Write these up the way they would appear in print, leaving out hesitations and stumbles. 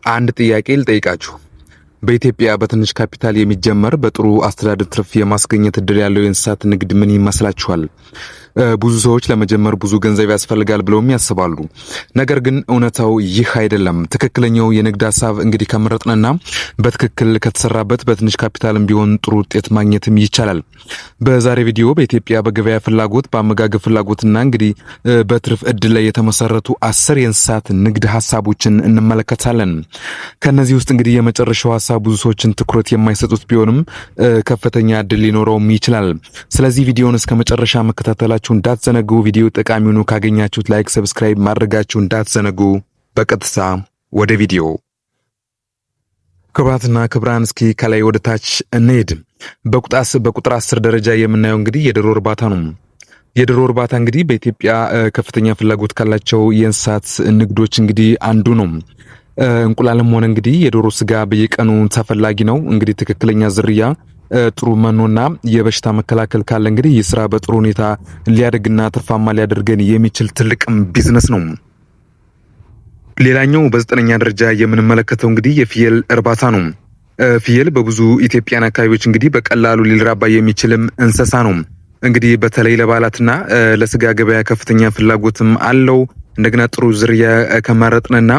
አንድ ጥያቄ ልጠይቃችሁ። በኢትዮጵያ በትንሽ ካፒታል የሚጀመር በጥሩ አስተዳደር ትርፍ የማስገኘት እድል ያለው የእንስሳት ንግድ ምን ይመስላችኋል? ብዙ ሰዎች ለመጀመር ብዙ ገንዘብ ያስፈልጋል ብለውም ያስባሉ። ነገር ግን እውነታው ይህ አይደለም። ትክክለኛው የንግድ ሀሳብ እንግዲህ ከመረጥንና በትክክል ከተሰራበት በትንሽ ካፒታልም ቢሆን ጥሩ ውጤት ማግኘትም ይቻላል። በዛሬ ቪዲዮ በኢትዮጵያ በገበያ ፍላጎት፣ በአመጋገብ ፍላጎትና እንግዲህ በትርፍ እድል ላይ የተመሰረቱ 10 የእንስሳት ንግድ ሀሳቦችን እንመለከታለን። ከነዚህ ውስጥ እንግዲህ የመጨረሻው ሀሳብ ብዙ ሰዎችን ትኩረት የማይሰጡት ቢሆንም ከፍተኛ እድል ሊኖረውም ይችላል። ስለዚህ ቪዲዮውን እስከ መጨረሻ መከታተላችሁ እንዳትዘነጉ። ቪዲዮ ጠቃሚ ሆኖ ካገኛችሁት ላይክ፣ ሰብስክራይብ ማድረጋችሁ እንዳትዘነጉ። በቀጥታ ወደ ቪዲዮ። ክቡራትና ክቡራን፣ እስኪ ከላይ ወደ ታች እንሄድ። በቁጥር 10 ደረጃ የምናየው እንግዲህ የዶሮ እርባታ ነው። የዶሮ እርባታ እንግዲህ በኢትዮጵያ ከፍተኛ ፍላጎት ካላቸው የእንስሳት ንግዶች እንግዲህ አንዱ ነው። እንቁላልም ሆነ እንግዲህ የዶሮ ስጋ በየቀኑ ተፈላጊ ነው። እንግዲህ ትክክለኛ ዝርያ፣ ጥሩ መኖና የበሽታ መከላከል ካለ እንግዲህ ይህ ስራ በጥሩ ሁኔታ ሊያደግና ትርፋማ ሊያደርገን የሚችል ትልቅም ቢዝነስ ነው። ሌላኛው በ9ኛ ደረጃ የምንመለከተው እንግዲህ የፍየል እርባታ ነው። ፍየል በብዙ ኢትዮጵያን አካባቢዎች እንግዲህ በቀላሉ ሊራባ የሚችልም እንስሳ ነው። እንግዲህ በተለይ ለበዓላትና ለስጋ ገበያ ከፍተኛ ፍላጎትም አለው። እንደገና ጥሩ ዝርያ ከመረጥንና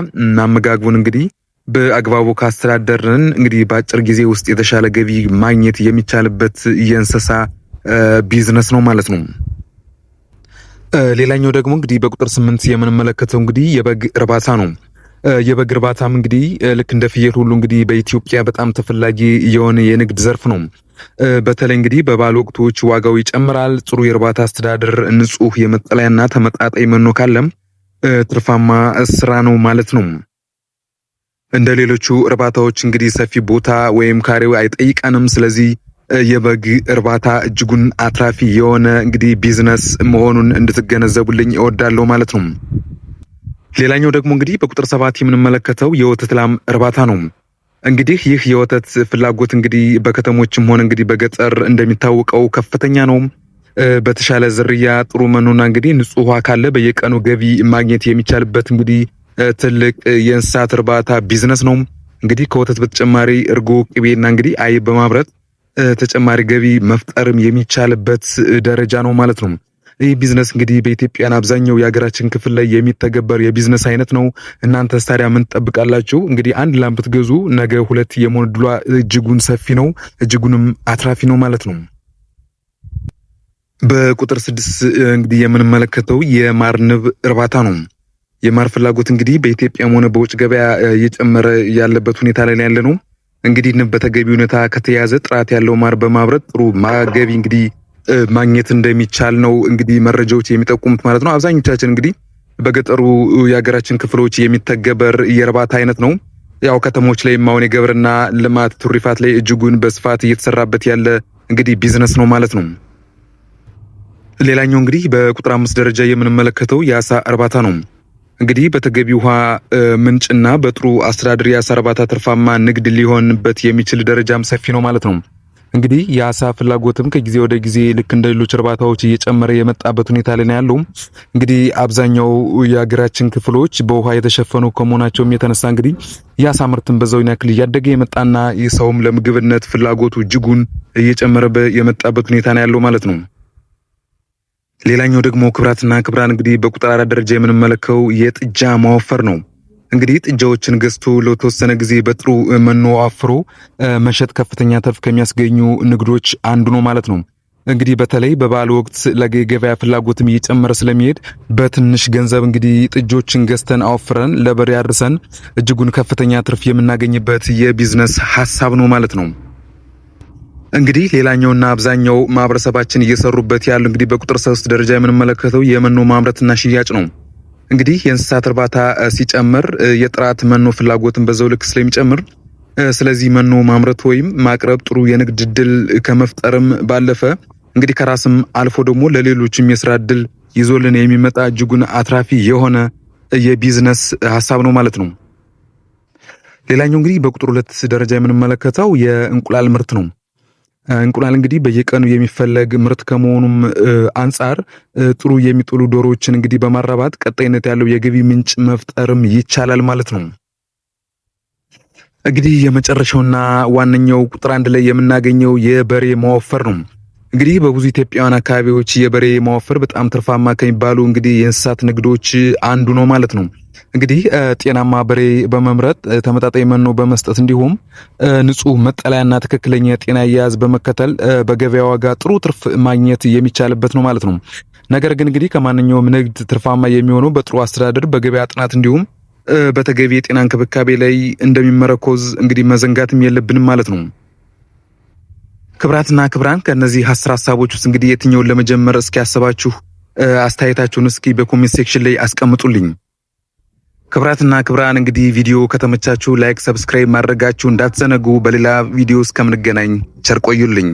አመጋግቡን እንግዲህ በአግባቡ ካስተዳደርን እንግዲህ በአጭር ጊዜ ውስጥ የተሻለ ገቢ ማግኘት የሚቻልበት የእንስሳ ቢዝነስ ነው ማለት ነው። ሌላኛው ደግሞ እንግዲህ በቁጥር 8 የምንመለከተው እንግዲህ የበግ እርባታ ነው። የበግ እርባታም እንግዲህ ልክ እንደ ፍየል ሁሉ እንግዲህ በኢትዮጵያ በጣም ተፈላጊ የሆነ የንግድ ዘርፍ ነው። በተለይ እንግዲህ በበዓል ወቅቶች ዋጋው ይጨምራል። ጥሩ የእርባታ አስተዳደር፣ ንጹህ የመጠለያና ተመጣጣኝ መኖ ካለም ትርፋማ ስራ ነው ማለት ነው። እንደ ሌሎቹ እርባታዎች እንግዲህ ሰፊ ቦታ ወይም ካሬው አይጠይቀንም። ስለዚህ የበግ እርባታ እጅጉን አትራፊ የሆነ እንግዲህ ቢዝነስ መሆኑን እንድትገነዘቡልኝ እወዳለሁ ማለት ነው። ሌላኛው ደግሞ እንግዲህ በቁጥር 7 የምንመለከተው የወተት ላም እርባታ ነው። እንግዲህ ይህ የወተት ፍላጎት እንግዲህ በከተሞችም ሆነ እንግዲህ በገጠር እንደሚታወቀው ከፍተኛ ነው። በተሻለ ዝርያ፣ ጥሩ መኖና እንግዲህ ንጹህ ውሃ ካለ በየቀኑ ገቢ ማግኘት የሚቻልበት እንግዲህ ትልቅ የእንስሳት እርባታ ቢዝነስ ነው። እንግዲህ ከወተት በተጨማሪ እርጎ፣ ቅቤና እንግዲህ አይብ በማምረት ተጨማሪ ገቢ መፍጠርም የሚቻልበት ደረጃ ነው ማለት ነው። ይህ ቢዝነስ እንግዲህ በኢትዮጵያን አብዛኛው የሀገራችን ክፍል ላይ የሚተገበር የቢዝነስ አይነት ነው። እናንተስ ታዲያ ምን ትጠብቃላችሁ? እንግዲህ አንድ ላም ብትገዙ ነገ 2 የመሆን ዕድሏ እጅጉን ሰፊ ነው፣ እጅጉንም አትራፊ ነው ማለት ነው። በቁጥር 6 እንግዲህ የምንመለከተው የማር ንብ እርባታ ነው። የማር ፍላጎት እንግዲህ በኢትዮጵያም ሆነ በውጭ ገበያ እየጨመረ ያለበት ሁኔታ ላይ ያለ ነው። እንግዲህ ንብ በተገቢ ሁኔታ ከተያዘ ጥራት ያለው ማር በማምረት ጥሩ ገቢ እንግዲህ ማግኘት እንደሚቻል ነው እንግዲህ መረጃዎች የሚጠቁሙት ማለት ነው። አብዛኞቻችን እንግዲህ በገጠሩ የሀገራችን ክፍሎች የሚተገበር የእርባታ አይነት ነው። ያው ከተሞች ላይ አሁን የግብርና ልማት ትሩፋት ላይ እጅጉን በስፋት እየተሰራበት ያለ እንግዲህ ቢዝነስ ነው ማለት ነው። ሌላኛው እንግዲህ በቁጥር 5 ደረጃ የምንመለከተው የአሳ እርባታ ነው። እንግዲህ በተገቢ ውሃ ምንጭና በጥሩ አስተዳደር የአሳ እርባታ ትርፋማ ንግድ ሊሆንበት የሚችል ደረጃም ሰፊ ነው ማለት ነው። እንግዲህ የአሳ ፍላጎትም ከጊዜ ወደ ጊዜ ልክ እንደ ሌሎች እርባታዎች እየጨመረ የመጣበት ሁኔታ ላይ ነው ያለው። እንግዲህ አብዛኛው የሀገራችን ክፍሎች በውሃ የተሸፈኑ ከመሆናቸውም የተነሳ እንግዲህ የአሳ ምርትን በዛው ያክል እያደገ የመጣና የሰውም ለምግብነት ፍላጎቱ እጅጉን እየጨመረ የመጣበት ሁኔታ ነው ያለው ማለት ነው። ሌላኛው ደግሞ ክብራትና ክብራን እንግዲህ በቁጥር 4 ደረጃ የምንመለከተው የጥጃ ማወፈር ነው። እንግዲህ ጥጃዎችን ገዝቶ ለተወሰነ ጊዜ በጥሩ መኖ አፍሮ መሸጥ ከፍተኛ ትርፍ ከሚያስገኙ ንግዶች አንዱ ነው ማለት ነው። እንግዲህ በተለይ በበዓል ወቅት ለገበያ ፍላጎትም እየጨመረ ስለሚሄድ በትንሽ ገንዘብ እንግዲህ ጥጆችን ገዝተን አወፍረን ለበሬ አድርሰን እጅጉን ከፍተኛ ትርፍ የምናገኝበት የቢዝነስ ሐሳብ ነው ማለት ነው። እንግዲህ ሌላኛውና አብዛኛው ማህበረሰባችን እየሰሩበት ያሉ እንግዲህ በቁጥር 3 ደረጃ የምንመለከተው የመኖ ማምረትና ሽያጭ ነው። እንግዲህ የእንስሳት እርባታ ሲጨምር የጥራት መኖ ፍላጎትን በዛው ልክ ስለሚጨምር ስለዚህ መኖ ማምረት ወይም ማቅረብ ጥሩ የንግድ ዕድል ከመፍጠርም ባለፈ እንግዲህ ከራስም አልፎ ደግሞ ለሌሎችም የስራ ዕድል ይዞልን የሚመጣ እጅጉን አትራፊ የሆነ የቢዝነስ ሐሳብ ነው ማለት ነው። ሌላኛው እንግዲህ በቁጥር 2 ደረጃ የምንመለከተው የእንቁላል ምርት ነው። እንቁላል እንግዲህ በየቀኑ የሚፈለግ ምርት ከመሆኑም አንጻር ጥሩ የሚጥሉ ዶሮዎችን እንግዲህ በማራባት ቀጣይነት ያለው የገቢ ምንጭ መፍጠርም ይቻላል ማለት ነው። እንግዲህ የመጨረሻውና ዋነኛው ቁጥር 1 ላይ የምናገኘው የበሬ ማወፈር ነው። እንግዲህ በብዙ ኢትዮጵያውያን አካባቢዎች የበሬ ማወፈር በጣም ትርፋማ ከሚባሉ እንግዲህ የእንስሳት ንግዶች አንዱ ነው ማለት ነው። እንግዲህ ጤናማ በሬ በመምረጥ ተመጣጣኝ መኖ በመስጠት እንዲሁም ንጹህ መጠለያና ትክክለኛ የጤና አያያዝ በመከተል በገበያ ዋጋ ጥሩ ትርፍ ማግኘት የሚቻልበት ነው ማለት ነው። ነገር ግን እንግዲህ ከማንኛውም ንግድ ትርፋማ የሚሆነው በጥሩ አስተዳደር፣ በገበያ ጥናት እንዲሁም በተገቢ የጤና እንክብካቤ ላይ እንደሚመረኮዝ እንግዲህ መዘንጋትም የለብንም ማለት ነው። ክብራትና ክብራን ከነዚህ 10 ሐሳቦች ውስጥ እንግዲህ የትኛውን ለመጀመር እስኪ ያስባችሁ አስተያየታችሁን እስኪ በኮሜንት ሴክሽን ላይ አስቀምጡልኝ። ክብራትና ክብራን እንግዲህ ቪዲዮ ከተመቻችሁ ላይክ፣ ሰብስክራይብ ማድረጋችሁ እንዳትዘነጉ። በሌላ ቪዲዮ እስከምንገናኝ ቸር ቆዩልኝ።